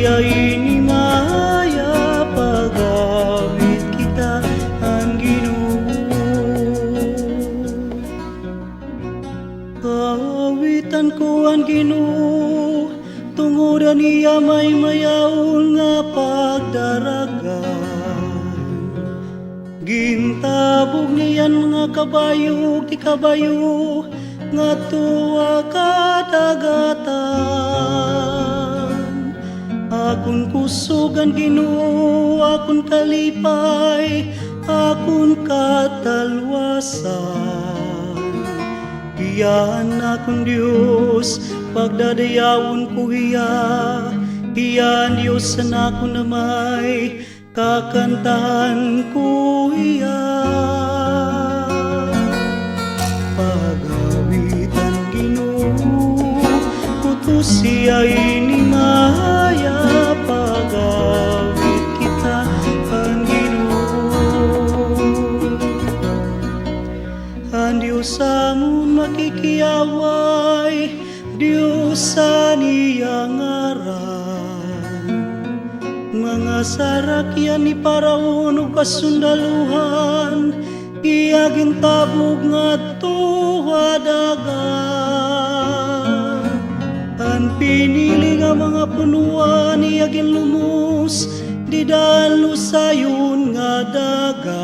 siya'y nimaya, pag-awit kita ang Ginoo. Kawitan ko ang Ginoo, tungod niya may mayaon nga pagdaragan. Gintabog niyan mga kabayo, ti kabayo nga tuwa kadagatan. Akon kusugan Ginoo, akon kalipay, akon katalwasan. Iyan akon Diyos, pagdadayawon ko iya. Iyan Diyos na ako na may kakantahan ko iya. Pag-awitan Ginoo, utos siya'y nimaya, pag-awit kita ang Ginoo. Ang Diyos amon makikiyaway, Diyos sa niyang ngaran. Mga sarakyan ni Paraon o kasundaluhan, iyagin tabog nga tuhadagan. Ang pinili nga mga punuan, iyagin lumus, di dalo sayon nga dagat.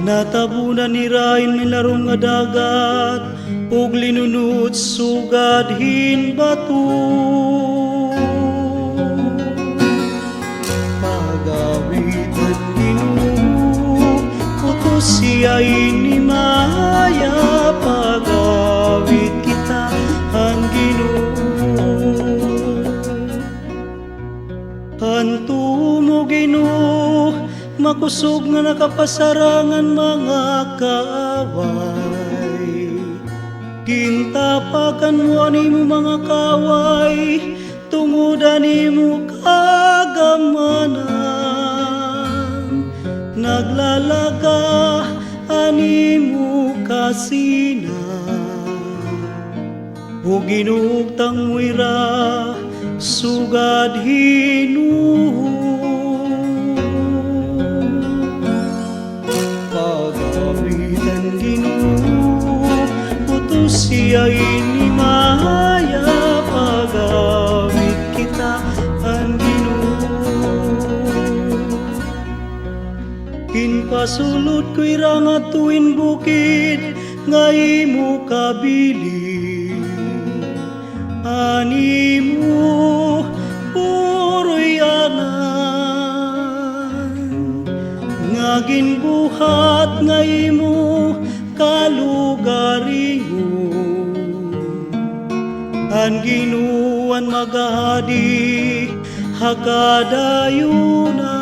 Natabunan ni Rain may larong nga dagat, ug linunod sugad hinbato. Pag-awitan Ginoo, utos siya'y nimaya, pag-awit kita ang Ginoo. Hanto mo Ginoo, makusog nga nakapasarangan mga kaaway. Gintapakan mo animo mga kaway, tungod animo kagamanan. Naglalaga animo kasina, o ginugtang wira sugad Ginoo. Pag-awitan Ginoo, utos siya'y nimaya, pag-awit kita ang Ginoo. Kinpasulod ko'y rangat tuwin bukid, nga imo kabili. Animo puroy anan, nga ginbuhat nga imo kalugaringon. Ang Ginuan magahadi hagadayonan.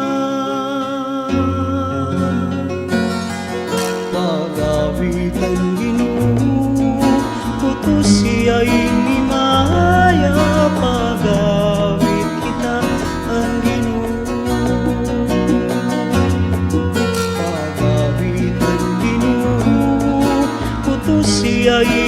Pag-awitan Ginoo, utos siya'y nimaya, pag-awit kita ang Ginoo. Pag-awitan Ginoo, utos siya'y